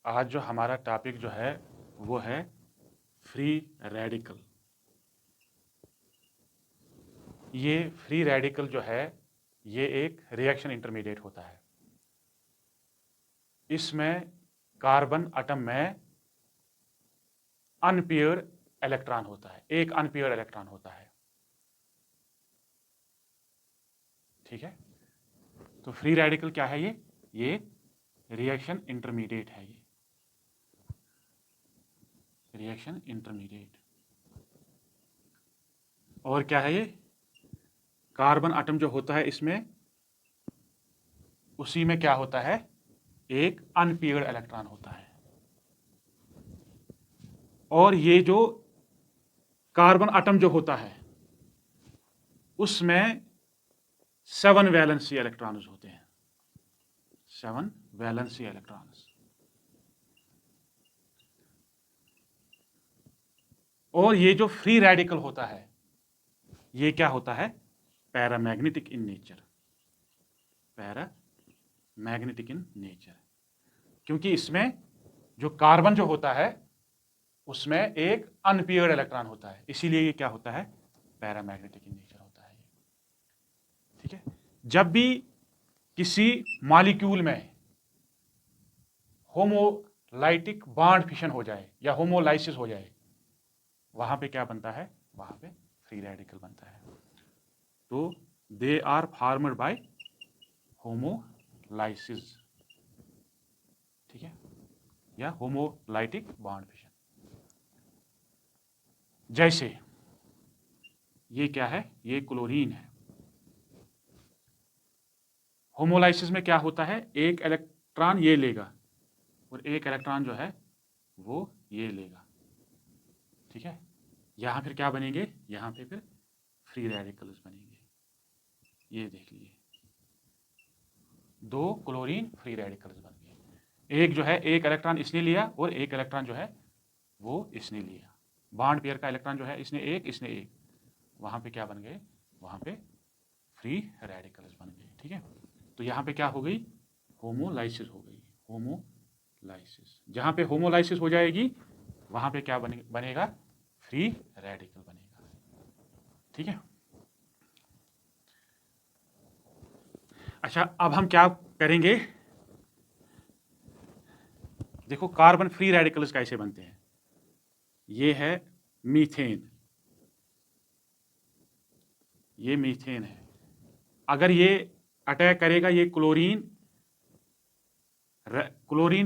आज जो हमारा टॉपिक जो है वो है फ्री रेडिकल। ये फ्री रेडिकल जो है ये एक रिएक्शन इंटरमीडिएट होता है। इसमें कार्बन एटम में अनपेयर्ड इलेक्ट्रॉन होता है, एक अनपेयर्ड इलेक्ट्रॉन होता है। ठीक है, तो फ्री रेडिकल क्या है? ये रिएक्शन इंटरमीडिएट है। ये रिएक्शन इंटरमीडिएट। और क्या है? ये कार्बन एटम जो होता है इसमें, उसी में क्या होता है? एक अनपेयर्ड इलेक्ट्रॉन होता है। और ये जो कार्बन एटम जो होता है उसमें 7 वैलेंसी इलेक्ट्रॉन्स होते हैं। 7 वैलेंसी इलेक्ट्रॉन्स। और ये जो फ्री रेडिकल होता है ये क्या होता है? Paramagnetic in nature. Paramagnetic in nature, क्योंकि इसमें जो कार्बन जो होता है उसमें एक अनपेयर्ड इलेक्ट्रॉन होता है, इसीलिए ये क्या होता है? पैरामैग्नेटिक इन नेचर होता है। ठीक है, जब भी किसी मॉलिक्यूल में होमोलाइटिक बॉन्ड फिशन हो जाए या होमोलाइसिस हो जाए, वहां पे क्या बनता है? वहां पे फ्री रेडिकल बनता है। तो they are formed by homolysis. ठीक है, या होमोलाइटिक बॉन्ड फिशन। जैसे ये क्या है? ये क्लोरीन है। होमोलाइसिस में क्या होता है? एक इलेक्ट्रॉन ये लेगा और एक इलेक्ट्रॉन जो है वो ये लेगा। ठीक है, यहां फिर क्या बनेंगे? यहां पे फिर फ्री रेडिकल्स बनेंगे। ये देख लीजिए, 2 क्लोरीन फ्री रेडिकल्स बन गए। एक जो है एक इलेक्ट्रॉन इसने लिया और एक इलेक्ट्रॉन जो है वो इसने लिया। बॉन्ड पेयर का इलेक्ट्रॉन जो है इसने एक, वहां पे क्या बन गए? वहां पे फ्री रेडिकल्स बन गए। ठीक है, तो यहां पे क्या हो गई? होमोलाइसिस हो गई। होमोलाइसिस, जहां पे होमोलाइसिस हो जाएगी वहां पे क्या बनेगा? फ्री रेडिकल बनेगा। ठीक है, अच्छा अब हम क्या करेंगे? देखो कार्बन फ्री रेडिकल्स कैसे बनते हैं। ये है मीथेन, ये मीथेन है। अगर ये अटैक करेगा, ये क्लोरीन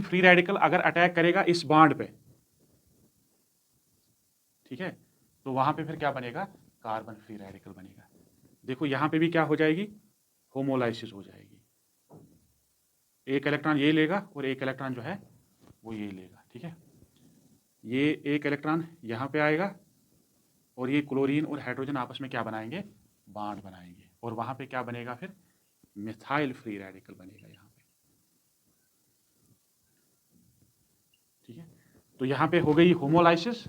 फ्री रेडिकल अगर अटैक करेगा इस बॉन्ड पे, ठीक है, तो वहां पे फिर क्या बनेगा? कार्बन फ्री रेडिकल बनेगा। देखो यहां पे भी क्या हो जाएगी? होमोलाइसिस हो जाएगी। एक इलेक्ट्रॉन ये लेगा और एक इलेक्ट्रॉन जो है वो ये लेगा। ठीक है, ये एक इलेक्ट्रॉन यहां पे आएगा और ये क्लोरीन और हाइड्रोजन आपस में क्या बनाएंगे? बॉन्ड बनाएंगे। और वहां पे क्या बनेगा? फिर मिथाइल फ्री रेडिकल बनेगा यहां पे। ठीक है, तो यहां पे हो गई होमोलाइसिस।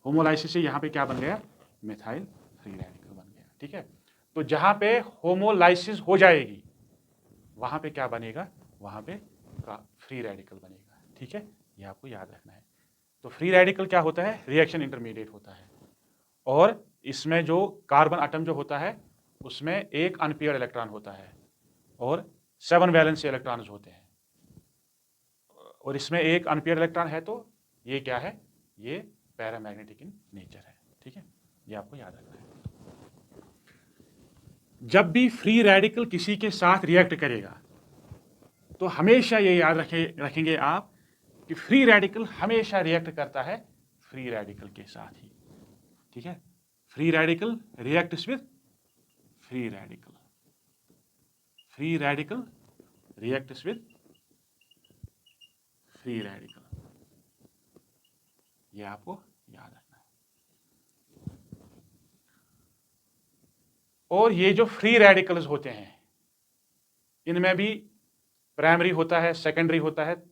होमोलाइसिस से यहां पे क्या बन गया? मिथाइल फ्री रेडिकल बन गया। ठीक है, तो जहां पे होमोलाइसिस हो जाएगी वहां पे क्या बनेगा? वहां पे फ्री रेडिकल बनेगा। ठीक है, ये आपको याद रखना है। तो फ्री रेडिकल क्या होता है? रिएक्शन इंटरमीडिएट होता है। और इसमें जो कार्बन एटम जो होता है उसमें एक अनपेयर्ड इलेक्ट्रॉन होता है और 7 वैलेंसी इलेक्ट्रॉन्स होते हैं। और इसमें एक अनपेयर्ड इलेक्ट्रॉन है, तो ये क्या है? ये पैरामैग्नेटिक इन नेचर है। ठीक है, ये आपको याद रखना है। जब भी फ्री रेडिकल किसी के साथ रिएक्ट करेगा तो हमेशा ये याद रखेंगे आप कि फ्री रेडिकल हमेशा रिएक्ट करता है फ्री रेडिकल के साथ ही। ठीक है, free radical reacts with free radical. Free radical reacts with free radical. ये आपको याद रखना है। और ये जो फ्री रेडिकल्स होते हैं इनमें भी प्राइमरी होता है, सेकेंडरी होता है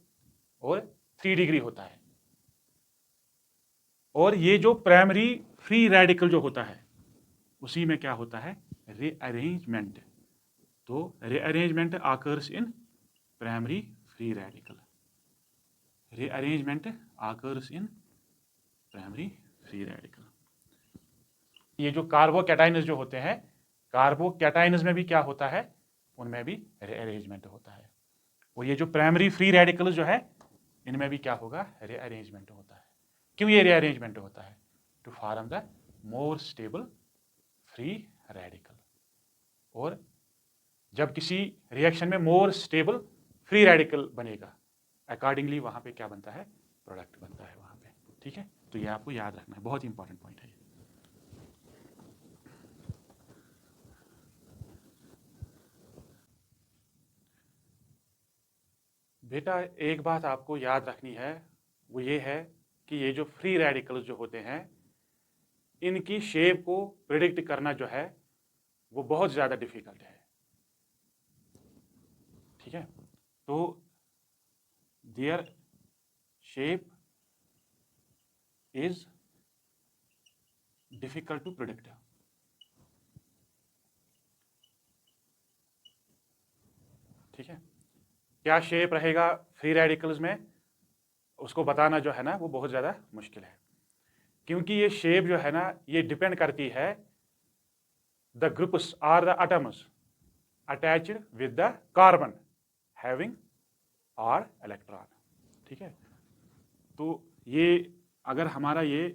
और 3 डिग्री होता है। और ये जो प्राइमरी फ्री रेडिकल जो होता है उसी में क्या होता है? रीअरेंजमेंट। तो rearrangement occurs in primary free radical. rearrangement occurs in primary free radical. ये जो कार्बोकैटाइन्स जो होते हैं, कार्बोकैटाइन्स में भी क्या होता है, उनमें भी रीअरेंजमेंट होता है। और ये जो प्राइमरी फ्री रेडिकल्स जो है, इनमें भी क्या होगा, रीअरेंजमेंट होता है। क्यों ये रीअरेंजमेंट होता है? To form the more stable free radical. और जब किसी रिएक्शन में मोर स्टेबल फ्री रेडिकल बनेगा, अकॉर्डिंगली वहां पे क्या बनता है, प्रोडक्ट बनता है वहां पे। ठीक है, तो ये आपको याद रखना है, बहुत ही इंपॉर्टेंट पॉइंट है ये। बेटा एक बात आपको याद रखनी है, वो ये है कि ये जो फ्री रेडिकल्स जो होते हैं, इनकी शेप को प्रिडिक्ट करना जो है वो बहुत ज़्यादा डिफिकल्ट है। ठीक है, तो there shape is difficult to predict. ठीक है, क्या शेप रहेगा फ्री रेडिकल्स में, उसको बताना जो है ना वो बहुत ज़्यादा मुश्किल है, क्योंकि ये शेप जो है ना ये डिपेंड करती है the groups or the atoms attached with the carbon having or electron. ठीक है, तो ये अगर हमारा ये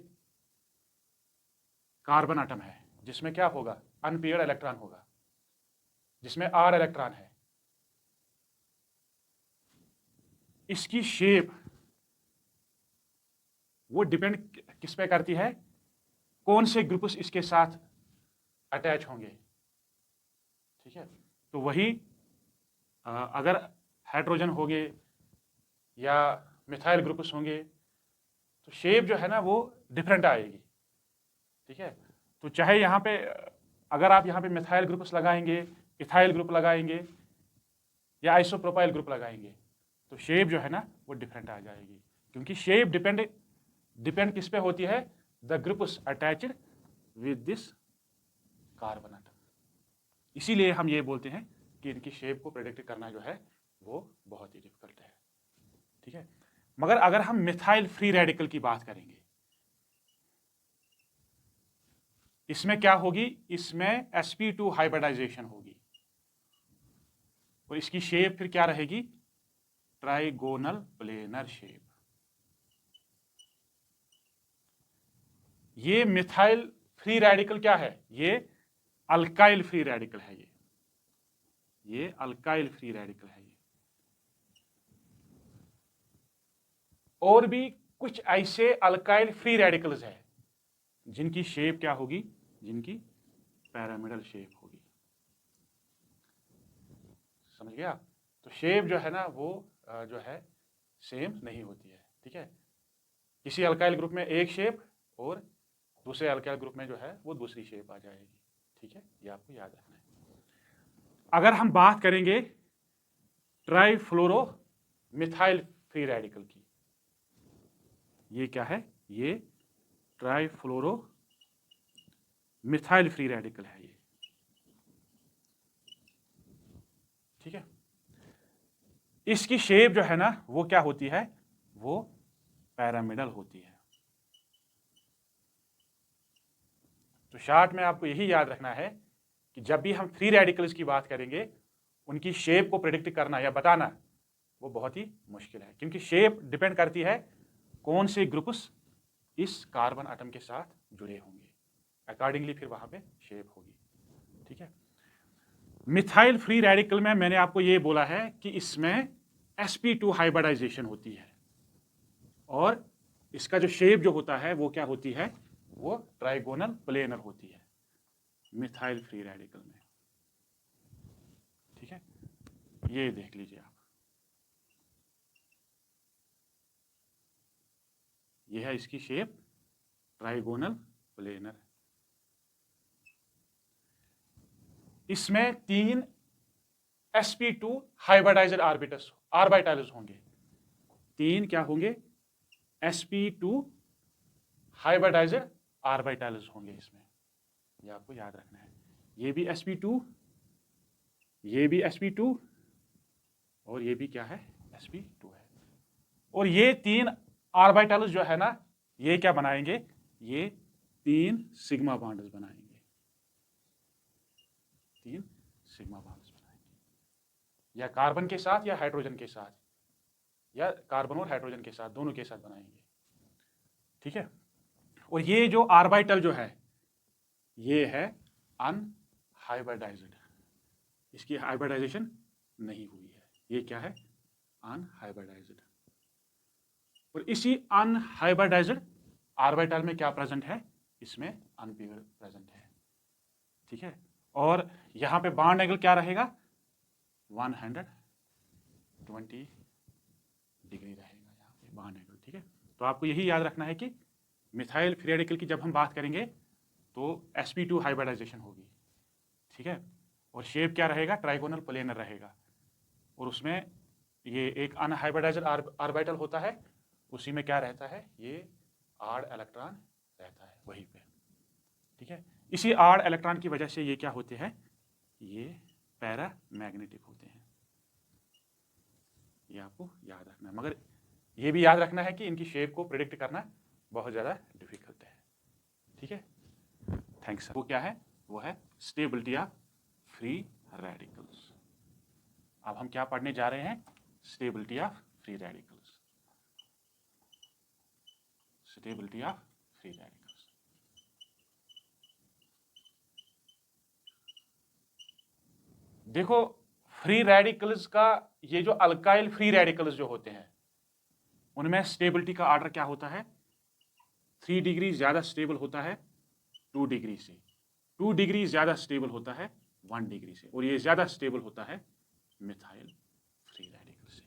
कार्बन एटम है जिसमें क्या होगा, अनपेयर्ड इलेक्ट्रॉन होगा, जिसमें आर इलेक्ट्रॉन है, इसकी शेप वो डिपेंड किस पे करती है, कौन से ग्रुप्स इसके साथ अटैच होंगे। ठीक है, तो वही अगर हाइड्रोजन होंगे या मिथाइल ग्रुप्स होंगे तो शेप जो है ना वो डिफरेंट आएगी। ठीक है, तो चाहे यहाँ पे अगर आप यहाँ पे मिथाइल ग्रुप्स लगाएंगे, इथाइल ग्रुप लगाएंगे या आइसोप्रोपाइल ग्रुप लगाएंगे तो शेप जो है ना वो डिफरेंट आ जाएगी, क्योंकि शेप डिपेंड किस पे होती है, the groups attached with this carbon atom. इसीलिए हम ये बोलते हैं कि इनकी शेप को प्रेडिक्ट करना जो है वो बहुत ही डिफिकल्ट है। ठीक है, मगर अगर हम मिथाइल फ्री रेडिकल की बात करेंगे, इसमें क्या होगी, इसमें sp2 हाइब्रिडाइजेशन होगी और इसकी शेप फिर क्या रहेगी, ट्राइगोनल प्लेनर शेप। ये मिथाइल फ्री रेडिकल क्या है, ये अल्काइल फ्री रेडिकल है, ये अल्काइल फ्री रेडिकल है। ये और भी कुछ ऐसे अल्काइल फ्री रेडिकल्स है जिनकी शेप क्या होगी, जिनकी पैरामिडल शेप होगी। समझ गया? तो शेप जो है ना वो जो है सेम नहीं होती है। ठीक है, किसी अल्काइल ग्रुप में एक शेप और दूसरे अल्काइल ग्रुप में जो है वो दूसरी शेप आ जाएगी। ठीक है, ये आपको याद रखना है। अगर हम बात करेंगे ट्राइफ्लोरो मिथाइल फ्री रेडिकल की, ये क्या है, ये ट्राइफ्लोरो मिथाइल फ्री रेडिकल है ये। ठीक है, इसकी शेप जो है ना वो क्या होती है, वो पैरामिडल होती है। तो शॉर्ट में आपको यही याद रखना है कि जब भी हम फ्री रेडिकल्स की बात करेंगे उनकी शेप को प्रेडिक्ट करना या बताना वो बहुत ही मुश्किल है, क्योंकि शेप डिपेंड करती है कौन से ग्रुप्स इस कार्बन एटम के साथ जुड़े होंगे, अकॉर्डिंगली फिर वहां पे शेप होगी। ठीक है, मिथाइल फ्री रेडिकल में मैंने आपको ये बोला है कि इसमें sp2 हाइब्रिडाइजेशन होती है और इसका जो शेप जो होता है वो क्या होती है, वो ट्राइगोनल प्लेनर होती है मिथाइल फ्री रेडिकल में। ठीक है, ये देख लीजिए आप, ये है इसकी शेप, ट्राइगोनल प्लेनर। इसमें 3 sp2 हाइब्रिडाइज्ड आर्बिटाइल्स होंगे, 3 क्या होंगे, sp2 हाइब्रिडाइज्ड आर्बिटाइल्स होंगे इसमें, ये आपको याद रखना है। ये भी sp2, ये भी sp2 और ये भी क्या है, sp2 है। और ये 3 ऑर्बिटल्स जो है ना, ये क्या बनाएंगे, ये 3 सिग्मा बॉन्ड्स बनाएंगे, 3 सिग्मा बॉन्ड्स बनाएंगे, या कार्बन के साथ या हाइड्रोजन के साथ, या कार्बन और हाइड्रोजन के साथ, दोनों के साथ बनाएंगे। ठीक है। और ये जो ऑर्बिटल जो है ये है अनहाइब्रिडाइज्ड, इसकी हाइब्रिडाइजेशन नहीं हुई है, ये क्या है, अनहाइब्रिडाइज्ड। और इसी अनहाइब्रिडाइज्ड ऑर्बिटल में क्या प्रेजेंट है, इसमें अनपेयर्ड प्रेजेंट है। ठीक है। और यहां पे बॉन्ड एंगल क्या रहेगा, 120 डिग्री रहेगा यहाँ पे बॉन्ड एंगल। ठीक है। तो आपको यही याद रखना है कि मिथाइल फ्री रेडिकल की जब हम बात करेंगे तो sp2 हाइब्रिडाइजेशन होगी। ठीक है। और शेप क्या रहेगा, ट्राइगोनल प्लेनर रहेगा, और उसमें ये एक अनहाइब्रिडाइज्ड ऑर्बिटल होता है, उसी में क्या रहता है, ये आड इलेक्ट्रॉन रहता है वहीं पे। ठीक है। इसी आड इलेक्ट्रॉन की वजह से ये क्या होते हैं, ये पैरामैग्नेटिक होते हैं, ये आपको याद रखना है। मगर ये भी याद रखना है कि इनकी शेप को प्रिडिक्ट करना बहुत ज़्यादा डिफिकल्ट है। ठीक है। थैंक्स। वो क्या है, वो है स्टेबिलिटी ऑफ फ्री रेडिकल्स। अब हम क्या पढ़ने जा रहे हैं, stability of free radicals, stability of free radicals. देखो, फ्री रेडिकल्स का ये जो अल्काइल फ्री रेडिकल्स जो होते हैं उनमें स्टेबिलिटी का ऑर्डर क्या होता है, 3 डिग्री ज्यादा स्टेबल होता है 2 डिग्री से, 2 डिग्री ज्यादा स्टेबल होता है 1 डिग्री से, और ये ज्यादा स्टेबल होता है मिथाइल फ्री रेडिकल से।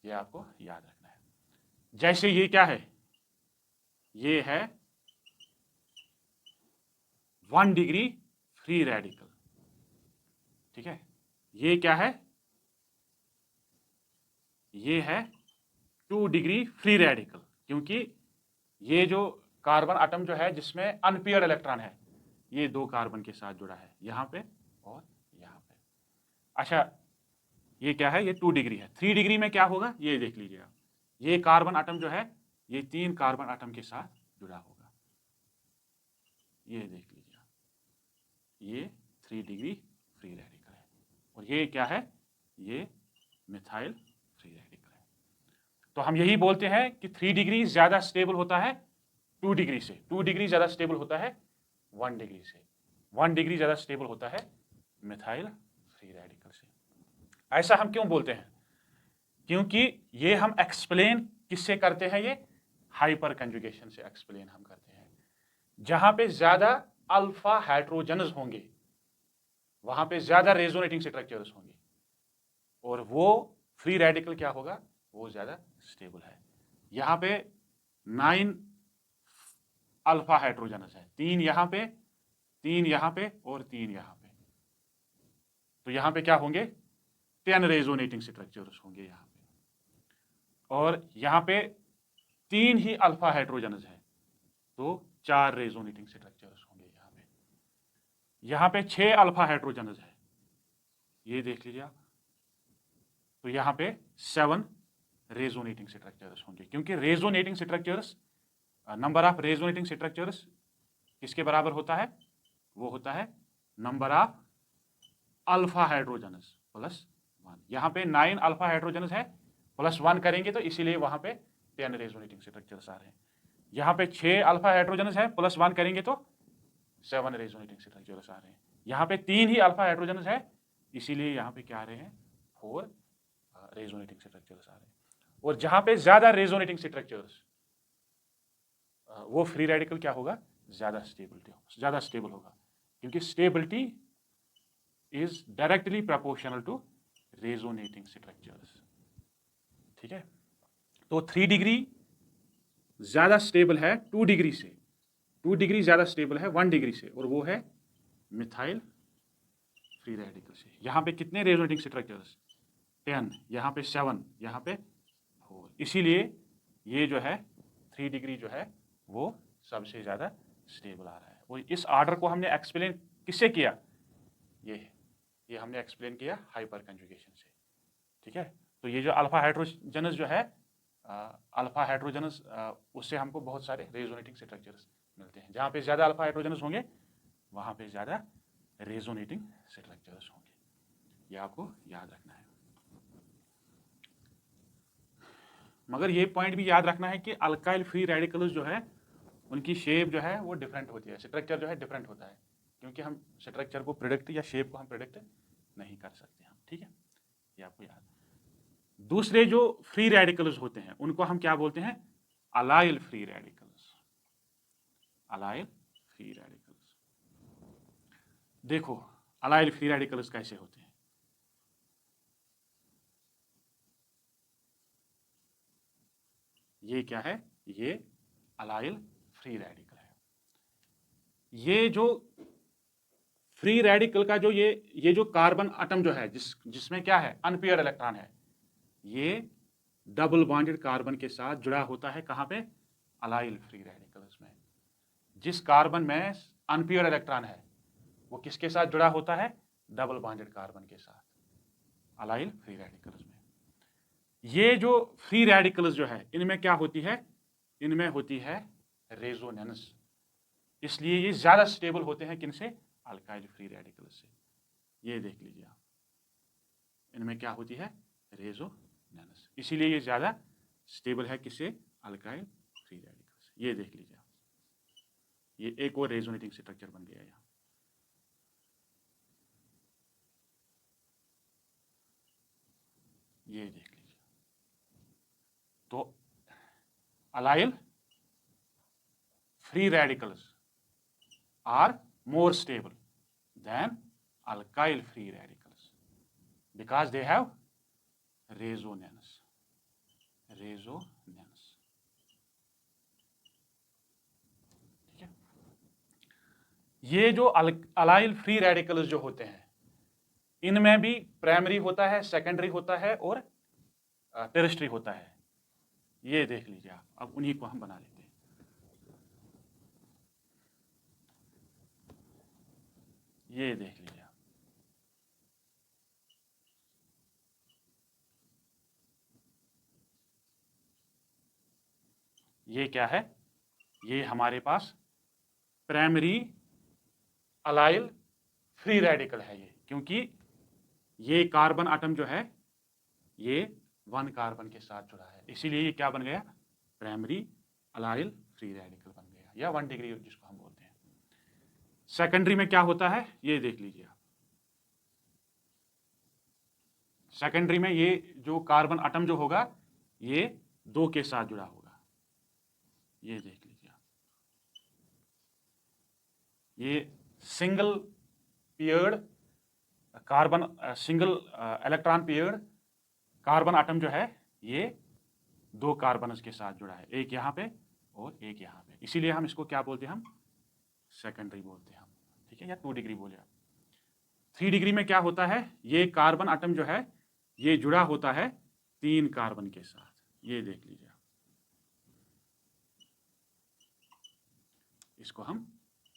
ये आपको याद रखना है। जैसे ये क्या है, ये है 1 डिग्री फ्री रेडिकल। ठीक है। ये क्या है, ये है 2 डिग्री फ्री रेडिकल, क्योंकि ये जो कार्बन एटम जो है जिसमें अनपेयर्ड इलेक्ट्रॉन है, ये 2 कार्बन के साथ जुड़ा है यहां पे और यहां पे। अच्छा, ये क्या है, ये 2 डिग्री है। 3 डिग्री में क्या होगा, ये देख लीजिए आप, ये कार्बन एटम जो है ये 3 कार्बन एटम के साथ जुड़ा होगा, ये देख लीजिए आप, ये 3 डिग्री फ्री रेडिकल है। और ये क्या है, ये मिथाइल फ्री रेडिकल है। तो हम यही बोलते हैं कि 3 डिग्री ज्यादा स्टेबल होता है 2 डिग्री से, 2 डिग्री ज्यादा स्टेबल होता है 1 डिग्री से, 1 डिग्री ज्यादा स्टेबल होता है मिथाइल फ्री रेडिकल से। ऐसा हम क्यों बोलते हैं, क्योंकि ये हम एक्सप्लेन किससे करते हैं, ये हाइपर कंजुगेशन से एक्सप्लेन हम करते हैं। जहां पे ज्यादा अल्फा हाइड्रोजन्स होंगे वहां पे ज्यादा रेजोनेटिंग स्ट्रक्चर्स होंगे, और वो फ्री रेडिकल क्या होगा, वो ज्यादा स्टेबल है। यहां पे 9 अल्फा हाइड्रोजन्स है, 3 यहां पे, 3 यहां पे और 3 यहां पे, तो यहां पे क्या होंगे, 10 रेजोनेटिंग स्ट्रक्चर्स होंगे यहां पे। और यहां पे 3 ही अल्फा हाइड्रोजन्स है, तो 4 रेजोनेटिंग स्ट्रक्चर्स होंगे यहां पे। यहां पे 6 अल्फा हाइड्रोजन्स है, ये देख लीजिए आप, तो यहां पे 7 रेजोनेटिंग स्ट्रक्चर्स होंगे, क्योंकि resonating structures, number of resonating structures किसके बराबर होता है, वो होता है number of alpha hydrogens plus 1। यहां पे 9 अल्फा हाइड्रोजन्स है, प्लस 1 करेंगे तो इसीलिए वहां पे 10 रेजोनेटिंग स्ट्रक्चर्स आ रहे हैं। यहां पे 6 अल्फा हाइड्रोजन्स है, प्लस 1 करेंगे तो 7 रेजोनेटिंग स्ट्रक्चर्स आ रहे हैं। यहां पे 3 ही अल्फा हाइड्रोजन्स है, इसीलिए यहां पे क्या आ रहे हैं, 4 रेजोनेटिंग स्ट्रक्चर्स आ रहे हैं। और जहां पे ज्यादा रेजोनेटिंग स्ट्रक्चर्स, वो फ्री रेडिकल क्या होगा, ज्यादा स्टेबल होगा, क्योंकि stability is directly proportional to resonating structures. ठीक है। तो 3 डिग्री ज्यादा स्टेबल है 2 डिग्री से, 2 डिग्री ज्यादा स्टेबल है 1 डिग्री से, और वो है मिथाइल फ्री रेडिकल से। यहां पे कितने रेजोनेटिंग स्ट्रक्चर्स, 10, यहां पे 7, यहां पे 4, इसीलिए ये जो है 3 डिग्री जो है वो सबसे ज्यादा स्टेबल आ रहा है। और इस ऑर्डर को हमने एक्सप्लेन किससे किया, ये हमने एक्सप्लेन किया हाइपर कंजुगेशन से। ठीक है। तो ये जो अल्फा हाइड्रोजन्स जो है अल्फा हाइड्रोजनस, उससे हमको बहुत सारे रेजोनेटिंग स्ट्रक्चर्स मिलते हैं। जहाँ पे ज़्यादा अल्फा हाइड्रोजनस होंगे वहाँ पे ज़्यादा रेजोनेटिंग स्ट्रक्चर्स होंगे, ये आपको याद रखना है। मगर ये पॉइंट भी याद रखना है कि अल्काइल फ्री रेडिकल्स जो है उनकी शेप जो है वो डिफरेंट होती है, स्ट्रक्चर जो है डिफरेंट होता है, क्योंकि हम स्ट्रक्चर को प्रिडिक्ट या शेप को हम प्रिडिक्ट नहीं कर सकते हम, ठीक है, ये आपको याद। दूसरे जो फ्री रेडिकल्स होते हैं उनको हम क्या बोलते हैं? Allyl free radicals. Allyl free radicals, देखो अलाइल फ्री रेडिकल्स कैसे होते हैं। ये क्या है? ये अलाइल फ्री रेडिकल है। ये जो फ्री रेडिकल का जो ये जो कार्बन एटम जो है जिसमें क्या है? अनपेयर इलेक्ट्रॉन है, ये डबल बॉन्डेड कार्बन के साथ जुड़ा होता है। कहाँ पे? अलाइल फ्री रेडिकल्स में। जिस कार्बन में अनपेयर इलेक्ट्रॉन है वो किसके साथ जुड़ा होता है? डबल बॉन्डेड कार्बन के साथ, अलाइल फ्री रेडिकल्स में। ये जो फ्री रेडिकल्स जो है इनमें क्या होती है? इनमें होती है रेजोनेंस, इसलिए ये ज्यादा स्टेबल होते हैं। किनसे? अल्काइल फ्री रेडिकल्स से। ये देख लीजिए आप, इनमें क्या होती है? रेजोनेंस, इसीलिए ये ज्यादा स्टेबल है। किससे? Alkyl free radicals. ये देख लीजिए आप, ये एक और रेजोनेटिंग स्ट्रक्चर बन गया यहाँ। ये देख लीजिए, तो allyl free radicals are more stable than alkyl free radicals because they have resonance. Resonance, ठीक है। ये जो अलाइल फ्री रेडिकल्स जो होते हैं इनमें भी प्राइमरी होता है, सेकेंडरी होता है और टेरेस्ट्री होता है। ये देख लीजिए आप, अब उन्हीं को हम बना लेते हैं। ये देख लीजिए आप, ये क्या है? ये हमारे पास प्राइमरी अलाइल फ्री रेडिकल है ये, क्योंकि ये कार्बन एटम जो है ये 1 कार्बन के साथ जुड़ा है, इसीलिए ये क्या बन गया? प्राइमरी अलाइल फ्री रेडिकल बन गया, या 1 डिग्री जिसको हम बोलते हैं। सेकेंडरी में क्या होता है? ये देख लीजिए आप, सेकेंडरी में ये जो कार्बन एटम जो होगा ये 2 के साथ जुड़ा होगा। ये देख लीजिए आप, ये single paired carbon, single electron paired carbon atom जो है ये 2 कार्बन के साथ जुड़ा है, एक यहाँ पे और एक यहाँ पे, इसीलिए हम इसको क्या बोलते हैं? हम सेकेंडरी बोलते हैं हम, ठीक है, या 2 डिग्री बोले आप। 3 डिग्री में क्या होता है? ये कार्बन एटम जो है ये जुड़ा होता है 3 कार्बन के साथ। ये देख लीजिए आप, इसको हम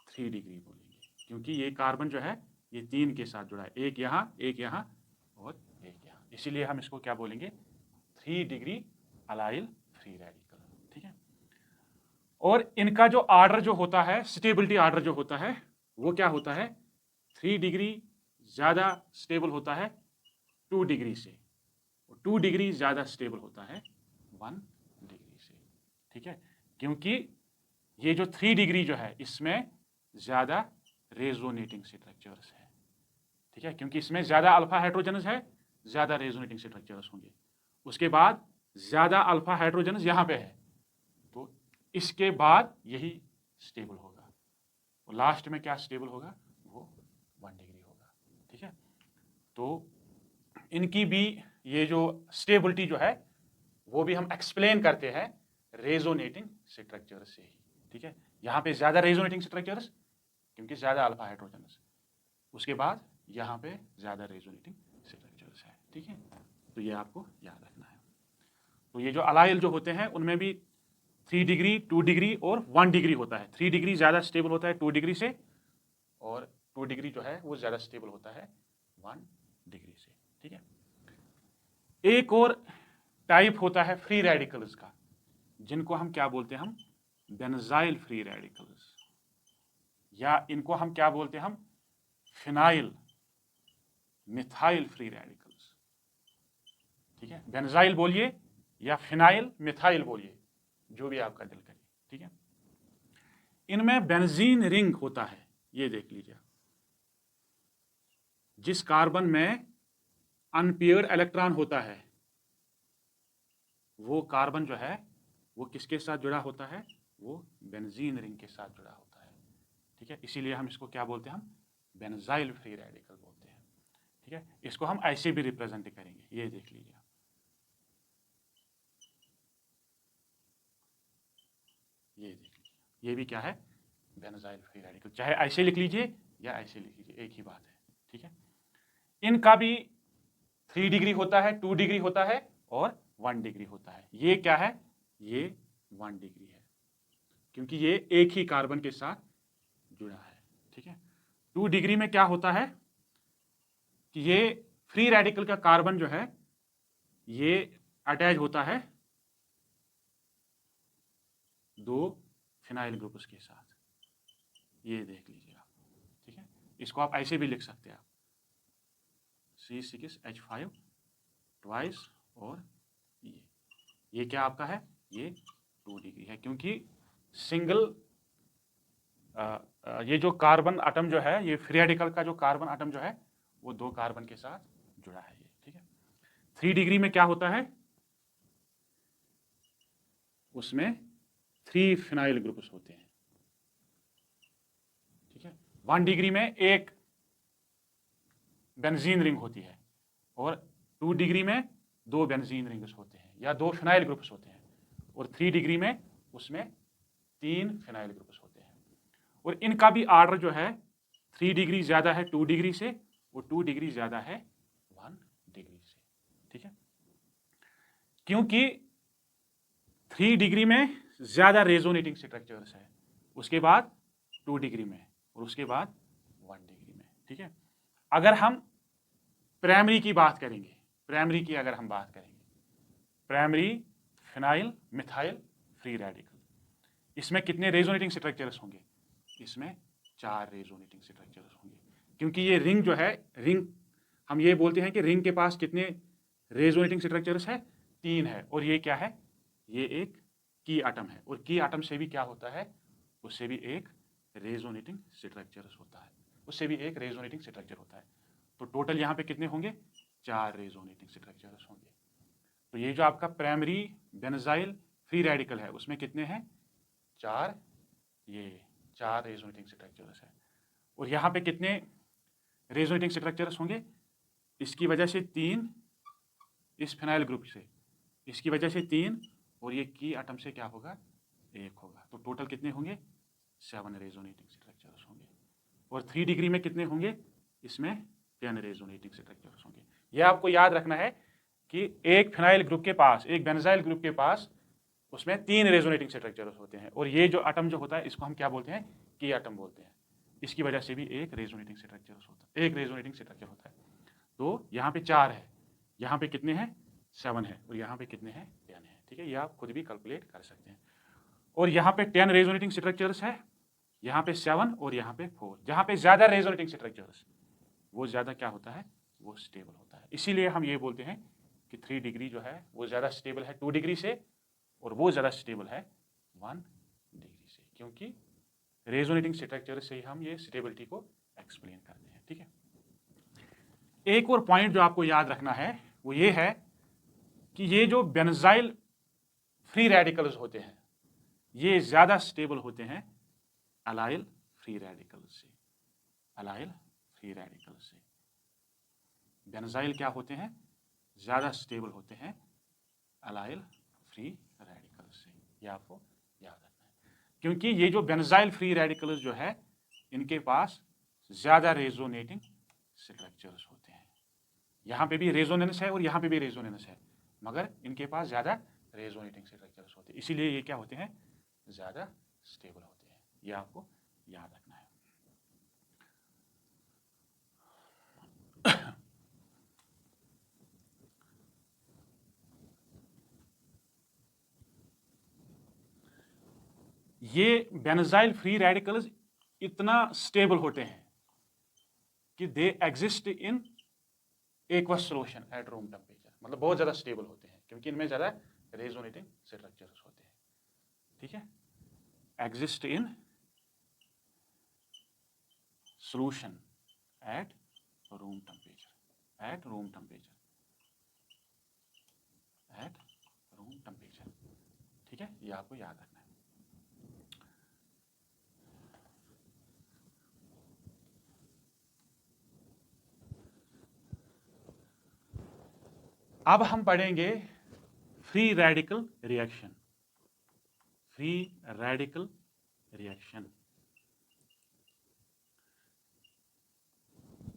3 डिग्री बोलेंगे, क्योंकि ये कार्बन जो है ये 3 के साथ जुड़ा है, एक यहाँ और एक यहाँ, इसीलिए हम इसको क्या बोलेंगे? 3 डिग्री अलाइल फ्री रेडिकल, ठीक है। और इनका जो आर्डर जो होता है, स्टेबिलिटी आर्डर जो होता है वो क्या होता है? 3 डिग्री ज्यादा स्टेबल होता है 2 डिग्री से, 2 डिग्री ज्यादा स्टेबल होता है 1 डिग्री से, ठीक है, क्योंकि ये जो 3 डिग्री जो है इसमें ज्यादा रेजोनेटिंग स्ट्रक्चर्स है, ठीक है, क्योंकि इसमें ज्यादा अल्फा हाइड्रोजन्स है, ज्यादा रेजोनेटिंग स्ट्रक्चर्स होंगे। उसके बाद ज्यादा अल्फा हाइड्रोजन्स यहाँ पे है, तो इसके बाद यही स्टेबल होगा, और लास्ट में क्या स्टेबल होगा? वो 1 डिग्री होगा, ठीक है। तो इनकी भी ये जो स्टेबिलिटी जो है वो भी हम एक्सप्लेन करते हैं रेजोनेटिंग स्ट्रक्चर से ही, ठीक है। यहाँ पे ज्यादा रेजोनेटिंग स्ट्रक्चर्स क्योंकि ज्यादा अल्फा हाइड्रोजन्स, उसके बाद यहाँ पे ज्यादा रेजोनेटिंग स्ट्रक्चर्स है, ठीक है। तो ये आपको याद रखना है। तो ये जो अलाइल जो होते हैं उनमें भी 3 डिग्री, 2 डिग्री और 1 डिग्री होता है। 3 डिग्री ज़्यादा स्टेबल होता है 2 डिग्री से, और 2 डिग्री जो है वो ज़्यादा स्टेबल होता है 1 डिग्री से, ठीक है। एक और टाइप होता है फ्री रेडिकल्स का, जिनको हम क्या बोलते हैं, हम बेंजाइल फ्री रेडिकल्स, या इनको हम क्या बोलते हैं, हम फिनाइल मिथाइल फ्री रेडिकल्स। ठीक है, बेंजाइल बोलिए या फिनाइल मिथाइल बोलिए, जो भी आपका दिल करे। ठीक है, इनमें बेंजीन रिंग होता है, ये देख लीजिए। जिस कार्बन में अनपेयर्ड इलेक्ट्रॉन होता है, वो कार्बन जो है वो किसके साथ जुड़ा होता है, वो बेंजीन रिंग के साथ जुड़ा होता है। ठीक है, इसीलिए हम इसको क्या बोलते हैं, हम बेंजाइल फ्री रेडिकल बोलते हैं। ठीक है, इसको हम ऐसे भी रिप्रेजेंट करेंगे, ये देख लीजिए। ये देख लीजिए, ये भी क्या है, बेंजाइल फ्री रेडिकल। चाहे ऐसे लिख लीजिए या ऐसे लिख लीजिए, एक ही बात है। ठीक है, इनका भी 3 डिग्री होता है, 2 डिग्री होता है और 1 डिग्री होता है। ये क्या है, ये 1 डिग्री है, क्योंकि ये एक ही कार्बन के साथ जुड़ा है। ठीक है, 2 डिग्री में क्या होता है कि ये फ्री रेडिकल का कार्बन जो है ये अटैच होता है 2 फिनाइल ग्रुप्स के साथ, ये देख लीजिए आप। ठीक है, इसको आप ऐसे भी लिख सकते हैं, आप C6H5 ट्वाइस, और ये क्या आपका है, ये 2 डिग्री है, क्योंकि सिंगल ये जो कार्बन एटम जो है, ये फ्री रेडिकल का जो कार्बन एटम जो है वो 2 कार्बन के साथ जुड़ा है ये। ठीक है, 3 डिग्री में क्या होता है, उसमें 3 फिनाइल ग्रुप्स होते हैं। ठीक है, 1 डिग्री में एक बेंजीन रिंग होती है, और 2 डिग्री में 2 बेंजीन रिंग्स होते हैं या 2 फिनाइल ग्रुप्स होते हैं, और 3 डिग्री में उसमें 3 फिनाइल ग्रुप्स होते हैं। और इनका भी आर्डर जो है 3 डिग्री ज्यादा है 2 डिग्री से, और 2 डिग्री ज्यादा है 1 डिग्री से। ठीक है, क्योंकि 3 डिग्री में ज्यादा रेजोनेटिंग स्ट्रक्चर्स है, उसके बाद 2 डिग्री में, और उसके बाद 1 डिग्री में। ठीक है, अगर हम प्राइमरी की बात करेंगे, प्राइमरी की अगर हम बात करेंगे, primary phenyl methyl free radical, इसमें कितने रेजोनेटिंग स्ट्रक्चर्स होंगे, इसमें 4 रेजोनेटिंग स्ट्रक्चर्स होंगे। क्योंकि ये रिंग जो है, रिंग हम ये बोलते हैं कि रिंग के पास कितने रेजोनेटिंग स्ट्रक्चर्स है, 3 है, और ये क्या है, ये एक की एटम है, और की एटम से भी क्या होता है, उससे भी एक रेजोनेटिंग स्ट्रक्चर्स होता है, उससे भी एक रेजोनेटिंग स्ट्रक्चर होता है। तो टोटल यहाँ पे कितने होंगे, 4 रेजोनेटिंग स्ट्रक्चर्स होंगे। तो ये जो आपका प्राइमरी बेंजाइल फ्री रेडिकल है, उसमें कितने हैं, 4, ये 4 रेजोनेटिंग स्ट्रक्चर्स है। और यहाँ पे कितने रेजोनेटिंग स्ट्रक्चर्स होंगे, इसकी वजह से 3, इस फिनाइल ग्रुप से इसकी वजह से 3, और ये की एटम से क्या होगा, 1 होगा। तो टोटल कितने होंगे, 7 रेजोनेटिंग स्ट्रक्चर्स होंगे। और 3 डिग्री में कितने होंगे, इसमें 10 रेजोनेटिंग स्ट्रक्चर्स होंगे। यह आपको याद रखना है कि एक फिनाइल ग्रुप के पास, एक बेंजाइल ग्रुप के पास, उसमें 3 रेजोनेटिंग स्ट्रक्चर्स होते हैं, और ये जो एटम जो होता है इसको हम क्या बोलते हैं, की एटम बोलते हैं। इसकी वजह से भी एक रेजोनेटिंग स्ट्रक्चर होता है, एक रेजोनेटिंग स्ट्रक्चर होता है। तो यहाँ पे 4 है, यहाँ पे कितने हैं, 7 है, और यहाँ पे कितने हैं, 10 है। ठीक है, ये आप खुद भी कैलकुलेट कर सकते हैं। और यहाँ पे 10 रेजोनेटिंग स्ट्रक्चर्स है, यहाँ पे 7, और यहाँ पे 4। जहाँ पे ज्यादा रेजोनेटिंग स्ट्रक्चर्स, वो ज्यादा क्या होता है, वो स्टेबल होता है। इसीलिए हम ये बोलते हैं कि 3 डिग्री जो है वो ज्यादा स्टेबल है 2 डिग्री से, और वो ज्यादा स्टेबल है 1 डिग्री से, क्योंकि रेजोनेटिंग स्ट्रक्चर से ही हम ये स्टेबिलिटी को एक्सप्लेन करते हैं। ठीक है, एक और पॉइंट जो आपको याद रखना है वो ये है कि ये जो बेंजाइल फ्री रेडिकल्स होते हैं ये ज्यादा स्टेबल होते हैं अलाइल फ्री रेडिकल से। अलाइल फ्री रेडिकल से बेंजाइल क्या होते हैं, ज्यादा स्टेबल होते हैं अलाइल फ्री रेडिकल से। ये आपको याद रखना है, क्योंकि ये जो बेंजाइल फ्री रेडिकल्स जो है इनके पास ज्यादा रेजोनेटिंग स्ट्रक्चर्स होते हैं। यहाँ पे भी रेजोनेंस है और यहाँ पे भी रेजोनेंस है, मगर इनके पास ज्यादा रेजोनेटिंग स्ट्रक्चर्स होते हैं, इसीलिए ये क्या होते हैं, ज्यादा स्टेबल होते हैं। ये आपको याद रखना है। ये बेंजाइल फ्री रेडिकल्स इतना स्टेबल होते हैं कि they exist in aqueous solution at room temperature, मतलब बहुत ज़्यादा स्टेबल होते हैं क्योंकि इनमें ज़्यादा रेजोनेटिंग स्ट्रक्चर्स होते हैं। ठीक है, exist in solution at room temperature, at room temperature, at room temperature. ठीक है, ये आपको याद रखना है। अब हम पढ़ेंगे free radical reaction. Free radical reaction,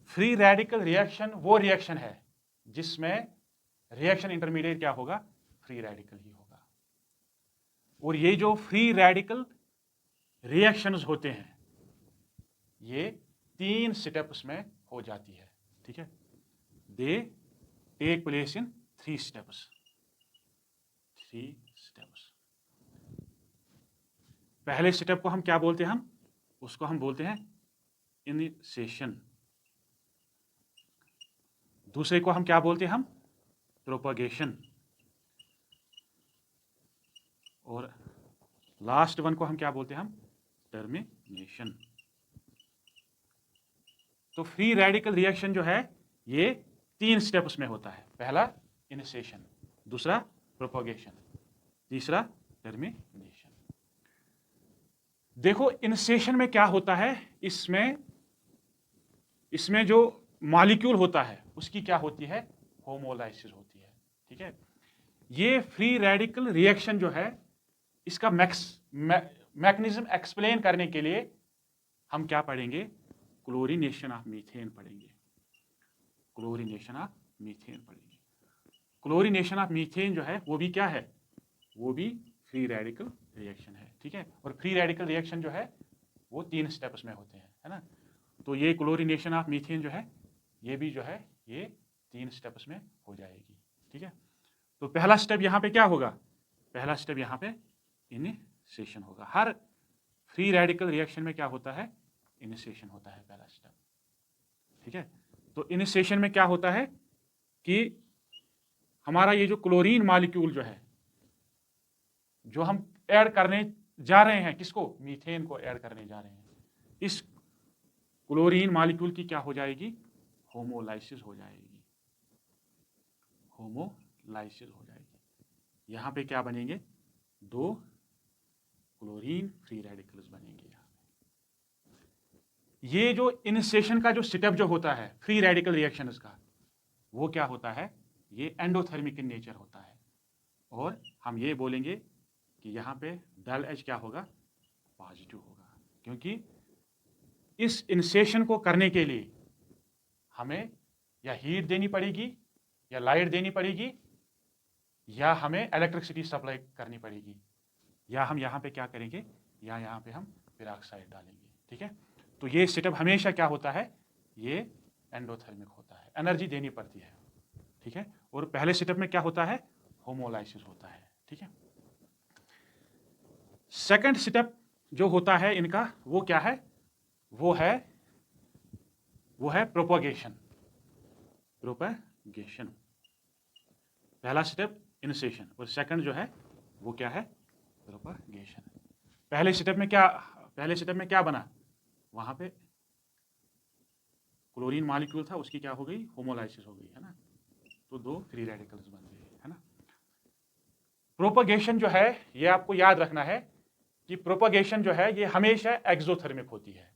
free radical reaction वो रिएक्शन है जिसमें रिएक्शन इंटरमीडिएट क्या होगा, फ्री रेडिकल ही होगा। और ये जो फ्री रेडिकल रिएक्शंस होते हैं ये 3 स्टेप्स में हो जाती है। ठीक है, they take place in 3 steps. 3 steps. पहले स्टेप को हम क्या बोलते हैं, हम उसको हम बोलते हैं इनिशिएशन। दूसरे को हम क्या बोलते हैं, हम प्रोपगेशन। और लास्ट वन को हम क्या बोलते हैं, हम टर्मिनेशन। तो फ्री रेडिकल रिएक्शन जो है ये 3 स्टेप्स में होता है। पहला इनिशिएशन, दूसरा प्रोपगेशन, तीसरा टर्मिनेशन। देखो इनिशिएशन में क्या होता है, इसमें जो मॉलिक्यूल होता है उसकी क्या होती है, होमोलाइसिस होती है। ठीक है, ये फ्री रेडिकल रिएक्शन जो है इसका मैकेनिज्म एक्सप्लेन करने के लिए हम क्या पढ़ेंगे, क्लोरीनेशन ऑफ मीथेन पढ़ेंगे। क्लोरीनेशन ऑफ मीथेन पढ़ेंगे। क्लोरीनेशन ऑफ मीथेन जो है वो भी क्या है, वो भी फ्री रेडिकल रिएक्शन है। ठीक है, और फ्री रेडिकल रिएक्शन जो है वो 3 स्टेप्स में होते हैं, है ना। तो ये क्लोरीनेशन ऑफ मीथेन जो है ये भी जो है ये 3 स्टेप्स में हो जाएगी। ठीक है, तो पहला स्टेप यहाँ पे क्या होगा, पहला स्टेप यहाँ पे इनिशिएशन होगा। हर फ्री रेडिकल रिएक्शन में क्या होता है, इनिशिएशन होता है पहला स्टेप। ठीक है, तो इनिशिएशन में क्या होता है कि हमारा ये जो क्लोरीन मॉलिक्यूल जो है जो हम ऐड करने जा रहे हैं, किसको, मीथेन को ऐड करने जा रहे हैं, इस क्लोरीन मॉलिक्यूल की क्या हो जाएगी, होमोलाइसिस हो जाएगी। होमोलाइसिस हो जाएगी। यहां पे क्या बनेंगे, 2 क्लोरीन फ्री रेडिकल्स बनेंगे। यहां ये जो इनिशिएशन का जो स्टेप जो होता है फ्री रेडिकल रिएक्शंस का, वो क्या होता है, ये एंडोथर्मिक इन नेचर होता है। और हम ये बोलेंगे कि यहाँ पे डेल एच क्या होगा, पॉजिटिव होगा, क्योंकि इस इनिशिएशन को करने के लिए हमें या हीट देनी पड़ेगी या लाइट देनी पड़ेगी या हमें इलेक्ट्रिसिटी सप्लाई करनी पड़ेगी, या हम यहाँ पे क्या करेंगे, या यहाँ पे हम पेरोक्साइड डालेंगे। ठीक है, तो ये सेटअप हमेशा क्या होता है, ये एंडोथर्मिक होता है, एनर्जी देनी पड़ती है। ठीक है, और पहले सेटअप में क्या होता है, होमोलाइसिस होता है। ठीक है, सेकंड स्टेप जो होता है इनका वो क्या है, वो है प्रोपगेशन। प्रोपगेशन, पहला स्टेप इनिशिएशन और सेकंड जो है वो क्या है, प्रोपगेशन। पहले स्टेप में क्या बना, वहां पे क्लोरीन मॉलिक्यूल था, उसकी क्या हो गई, होमोलाइसिस हो गई, है ना। तो 2 फ्री रेडिकल्स बन गए, है ना। प्रोपगेशन जो है ये आपको याद रखना है कि प्रोपगेशन जो है ये हमेशा एक्सोथर्मिक होती है।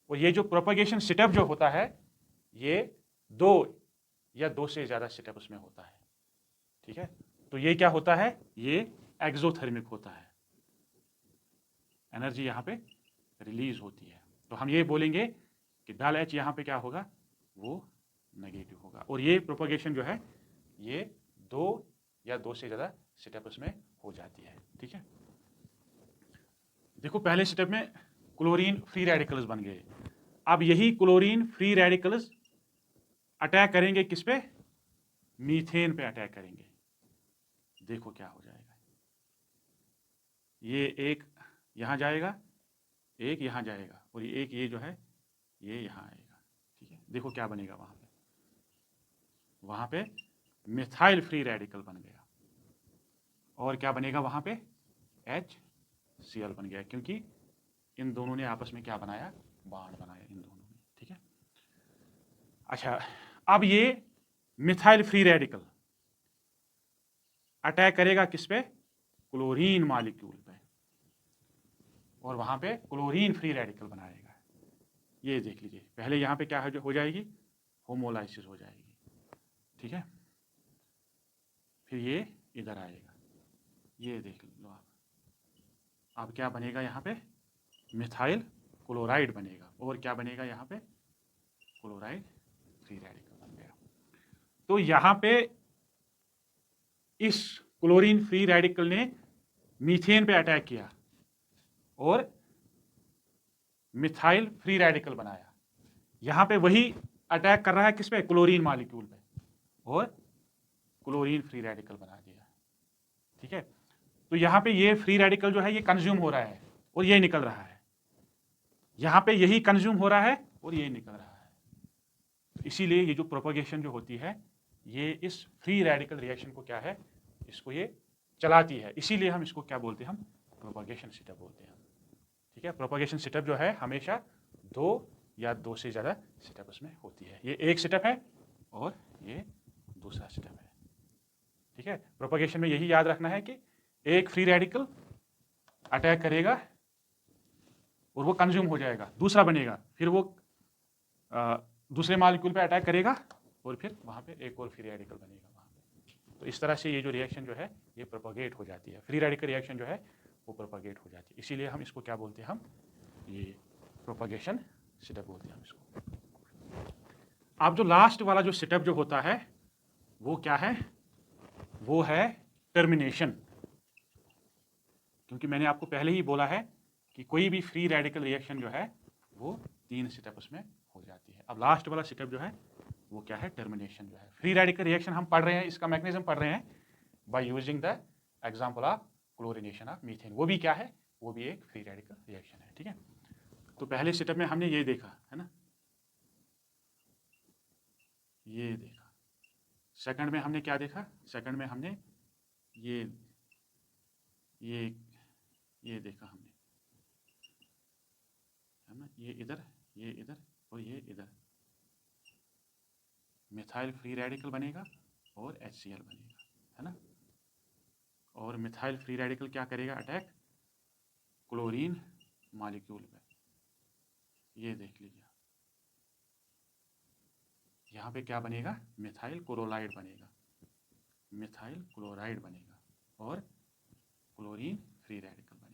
और ये जो प्रोपगेशन स्टेप जो होता है ये 2 या 2 से ज्यादा स्टेप्स में होता है। ठीक है, तो ये क्या होता है, ये एक्सोथर्मिक होता है, एनर्जी यहां पे रिलीज होती है। तो हम ये बोलेंगे कि डेल एच यहां पे क्या होगा, वो नेगेटिव होगा। और ये प्रोपगेशन जो है ये 2 या 2 से ज्यादा स्टेप्स में हो जाती है। ठीक है, देखो पहले स्टेप में क्लोरीन फ्री रेडिकल्स बन गए। अब यही क्लोरीन फ्री रेडिकल्स अटैक करेंगे किस पे, मीथेन पे अटैक करेंगे। देखो क्या हो जाएगा, ये एक यहाँ जाएगा, एक यहाँ जाएगा, और ये एक ये जो है ये यहाँ आएगा। ठीक है, देखो क्या बनेगा वहाँ पे मिथाइल फ्री रेडिकल बन गया, और क्या बनेगा वहाँ पे HCl बन गया, क्योंकि इन दोनों ने आपस में क्या बनाया, बॉन्ड बनाया इन दोनों ने। ठीक है, अच्छा अब ये मिथाइल फ्री रेडिकल अटैक करेगा किस पे, क्लोरीन मॉलिक्यूल पे, और वहां पे क्लोरीन फ्री रेडिकल बनाएगा। ये देख लीजिए, पहले यहाँ पे क्या हो जाएगी, होमोलाइसिस हो जाएगी। ठीक है, फिर ये इधर आएगा, ये देख लो आप, अब क्या बनेगा यहाँ पे, मिथाइल क्लोराइड बनेगा, और क्या बनेगा यहाँ पे, क्लोराइड फ्री रेडिकल बन गया। तो यहाँ पे इस क्लोरीन फ्री रेडिकल ने मीथेन पे अटैक किया और मिथाइल फ्री रेडिकल बनाया। यहां पे वही अटैक कर रहा है किस पे, क्लोरीन मॉलिक्यूल पे, और क्लोरीन फ्री रेडिकल बना दिया। ठीक है, तो यहां पे ये फ्री रेडिकल जो है ये कंज्यूम हो रहा है और ये निकल रहा है, यहां पे यही कंज्यूम हो रहा है और ये निकल रहा है। तो इसीलिए ये जो प्रोपगेशन जो होती है ये इस फ्री रेडिकल रिएक्शन को क्या है, इसको ये चलाती है। इसीलिए हम इसको क्या बोलते हैं, हम प्रोपगेशन सेटअप बोलते हैं। ठीक है, प्रोपगेशन सेटअप जो है हमेशा 2 या 2 से ज़्यादा सेटअप उसमें होती है। ये एक सेटअप है और ये दूसरा सेटअप है। ठीक है, प्रोपगेशन में यही याद रखना है कि एक फ्री रेडिकल अटैक करेगा और वो कंज्यूम हो जाएगा, दूसरा बनेगा, फिर वो दूसरे मॉलिक्यूल पे अटैक करेगा और फिर वहाँ पे एक और फ्री रेडिकल बनेगा वहाँ पे। तो इस तरह से ये जो रिएक्शन जो है ये प्रोपगेट हो जाती है, फ्री रेडिकल रिएक्शन जो है वो प्रोपगेट हो जाती है। इसीलिए हम इसको क्या बोलते हैं, हम ये प्रोपगेशन सेटअप बोलते हैं हम इसको। अब जो लास्ट वाला जो सेटअप जो होता है वो क्या है, वो है टर्मिनेशन। क्योंकि मैंने आपको पहले ही बोला है कि कोई भी फ्री रेडिकल रिएक्शन जो है वो 3 सेटअप उसमें हो जाती है। अब लास्ट वाला सेटअप जो है वो क्या है, टर्मिनेशन जो है। फ्री रेडिकल रिएक्शन हम पढ़ रहे हैं, इसका मैकेनिज्म पढ़ रहे हैं by using the example of chlorination of methane. वो भी क्या है, वो भी एक फ्री रेडिकल रिएक्शन है। ठीक है, तो पहले सेटअप में हमने ये देखा है ना, ये देखा। सेकंड में हमने क्या देखा, सेकंड में हमने ये ये देखा हमने, है ना, ये इधर और ये इधर मिथाइल फ्री रेडिकल बनेगा और HCl बनेगा, है ना। और मिथाइल फ्री रेडिकल क्या करेगा, अटैक क्लोरीन मॉलिक्यूल पे। ये देख लीजिए, यहाँ पे क्या बनेगा, मिथाइल क्लोराइड बनेगा, मिथाइल क्लोराइड बनेगा और क्लोरीन फ्री रेडिकल बनेगा।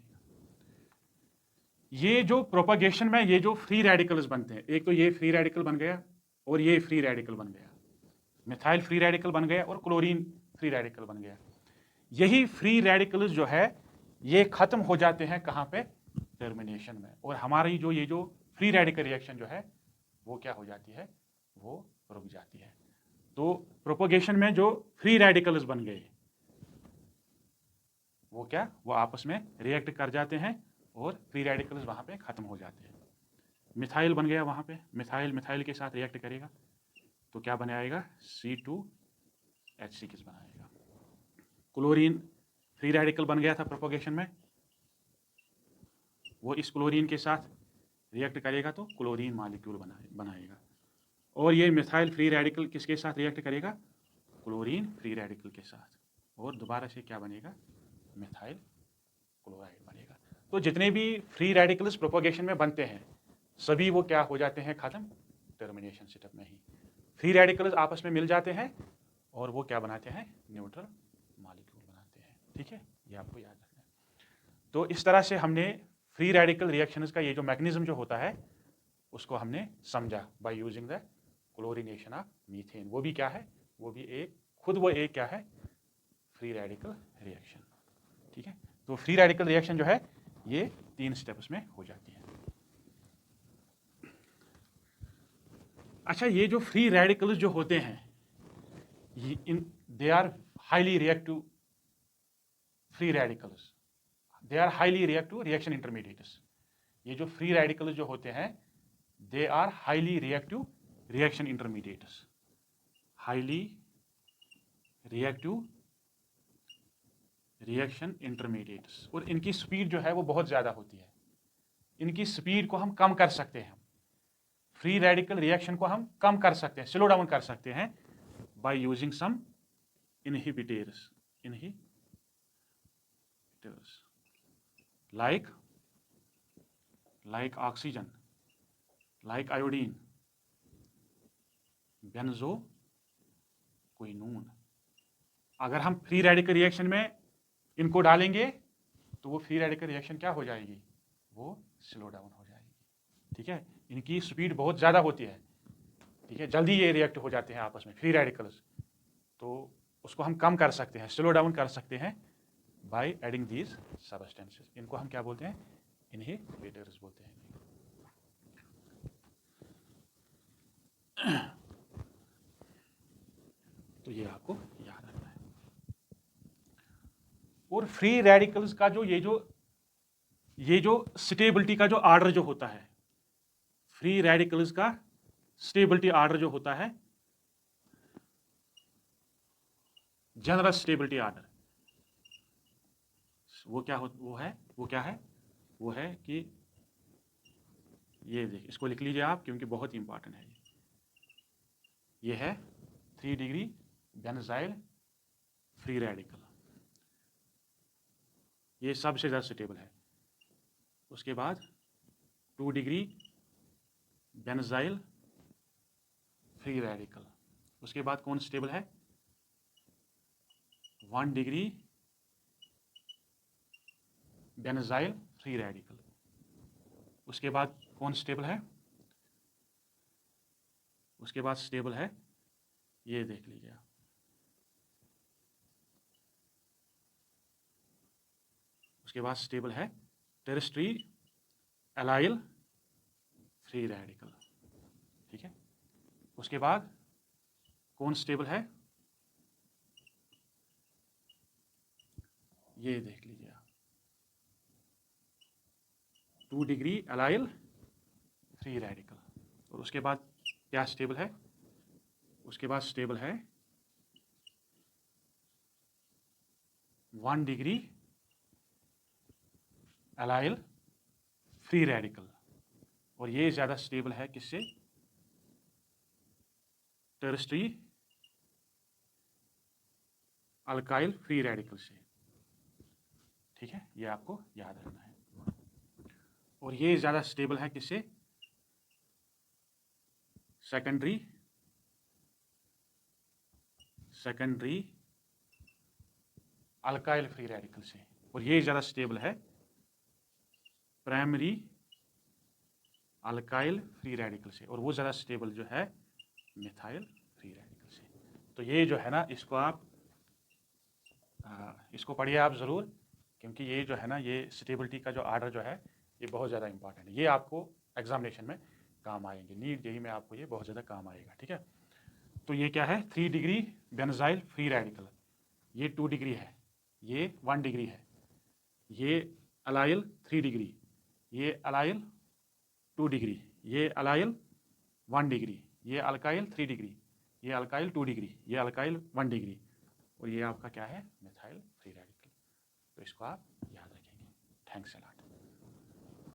ये जो प्रोपगेशन में ये जो फ्री रेडिकल्स बनते हैं, एक तो ये फ्री रेडिकल बन गया और ये फ्री रेडिकल बन गया, मिथाइल फ्री रेडिकल बन गया और क्लोरीन फ्री रेडिकल बन गया। यही फ्री रेडिकल्स जो है ये खत्म हो जाते हैं कहाँ पे, टर्मिनेशन में, और हमारी जो ये जो फ्री रेडिकल रिएक्शन जो है वो क्या हो जाती है, वो रुक जाती है। तो प्रोपगेशन में जो फ्री रेडिकल्स बन गए वो क्या, वो आपस में रिएक्ट कर जाते हैं और फ्री रेडिकल्स वहाँ पे खत्म हो जाते हैं। मिथाइल बन गया वहाँ पे, मिथाइल के साथ रिएक्ट करेगा तो क्या बनाएगा, C2H6 बनाएगा। क्लोरीन फ्री रेडिकल बन गया था प्रोपगेशन में, वो इस क्लोरीन के साथ रिएक्ट करेगा तो क्लोरीन मॉलिक्यूल बनाएगा। और ये मिथाइल फ्री रेडिकल किसके साथ रिएक्ट करेगा, क्लोरीन फ्री रेडिकल के साथ, और दोबारा से क्या बनेगा, मिथाइल क्लोराइड बनेगा। तो जितने भी फ्री रेडिकल्स प्रोपगेशन में बनते हैं सभी वो क्या हो जाते हैं, खत्म टर्मिनेशन सेटअप में ही। फ्री रेडिकल्स आपस में मिल जाते हैं और वो क्या बनाते हैं, न्यूट्रल मॉलिक्यूल बनाते हैं। ठीक है, ये आपको याद रखना है। तो इस तरह से हमने फ्री रेडिकल रिएक्शंस का ये जो मैकेनिज्म जो होता है उसको हमने समझा by using the chlorination of methane. वो भी क्या है, वो भी एक क्या है, फ्री रेडिकल रिएक्शन। ठीक है, तो फ्री रेडिकल रिएक्शन जो है ये 3 स्टेप्स में हो जाती है। अच्छा, ये जो फ्री रेडिकल्स जो होते हैं they are highly reactive free radicals. They are highly reactive reaction intermediates. ये जो फ्री रेडिकल जो होते हैं, they are highly reactive reaction intermediates, highly reactive reaction intermediates. और इनकी स्पीड जो है वो बहुत ज़्यादा होती है। इनकी स्पीड को हम कम कर सकते हैं, फ्री रेडिकल रिएक्शन को हम कम कर सकते हैं, स्लो डाउन कर सकते हैं by using some inhibitors, like oxygen, like iodine, benzoquinone. अगर हम फ्री रेडिकल रिएक्शन में इनको डालेंगे तो वो फ्री रेडिकल रिएक्शन क्या हो जाएगी, वो स्लो डाउन हो जाएगी। ठीक है, इनकी स्पीड बहुत ज़्यादा होती है। ठीक है, जल्दी ये रिएक्ट हो जाते हैं आपस में फ्री रेडिकल्स, तो उसको हम कम कर सकते हैं, स्लो डाउन कर सकते हैं बाय एडिंग दीज सब्सटेंसेस। इनको हम क्या बोलते हैं, इनहिबिटर्स बोलते हैं। तो ये आपको याद रखना है। और फ्री रेडिकल्स का जो ये जो स्टेबिलिटी का जो आर्डर जो होता है, फ्री रेडिकल्स का स्टेबिलिटी आर्डर जो होता है, जनरल स्टेबिलिटी आर्डर, वो क्या है कि ये देखिए, इसको लिख लीजिए आप क्योंकि बहुत ही इंपॉर्टेंट है। ये है 3 डिग्री बेंजाइल फ्री रेडिकल, ये सबसे ज़्यादा स्टेबल है। उसके बाद 2 डिग्री बेंजाइल फ्री रेडिकल। उसके बाद कौन स्टेबल है, 1 डिग्री बेंजाइल फ्री रेडिकल। उसके बाद कौन स्टेबल है, उसके बाद स्टेबल है, ये देख लीजिए आप, उसके बाद स्टेबल है टेरेस्ट्री एलाइल फ्री रेडिकल। ठीक है, उसके बाद कौन स्टेबल है, ये देख लीजिए आप, 2 डिग्री एलाइल फ्री रेडिकल। और उसके बाद क्या स्टेबल है, उसके बाद स्टेबल है 1 डिग्री एलाइल फ्री रेडिकल। और ये ज़्यादा स्टेबल है किससे, टेरेस्ट्री अल्काइल फ्री रेडिकल से। ठीक है, ये आपको याद रखना है। और ये ज़्यादा स्टेबल है किससे, सेकेंडरी अल्काइल फ्री रेडिकल से। और ये ज़्यादा स्टेबल है प्राइमरी अल्काइल फ्री रेडिकल से। और वो ज़्यादा स्टेबल जो है मिथाइल फ्री रेडिकल से। तो ये जो है ना, इसको आप इसको पढ़िए आप ज़रूर, क्योंकि ये जो है ना, ये स्टेबिलिटी का जो आर्डर जो है ये बहुत ज़्यादा इंपॉर्टेंट है। ये आपको एग्जामिनेशन में काम आएंगे, नीट जेईई में आपको ये बहुत ज़्यादा काम आएगा। ठीक है, तो ये क्या है, 3 डिग्री बेंजाइल फ्री रेडिकल, ये 2 डिग्री है, ये 1 डिग्री है, ये अलाइल 3 डिग्री, ये अलाइल 2 डिग्री, ये अलाइल 1 डिग्री, ये अल्काइल 3 डिग्री, ये अल्काइल 2 डिग्री, ये अल्काइल 1 डिग्री, और ये आपका क्या है, मिथाइल फ्री रेडिकल। तो इसको आप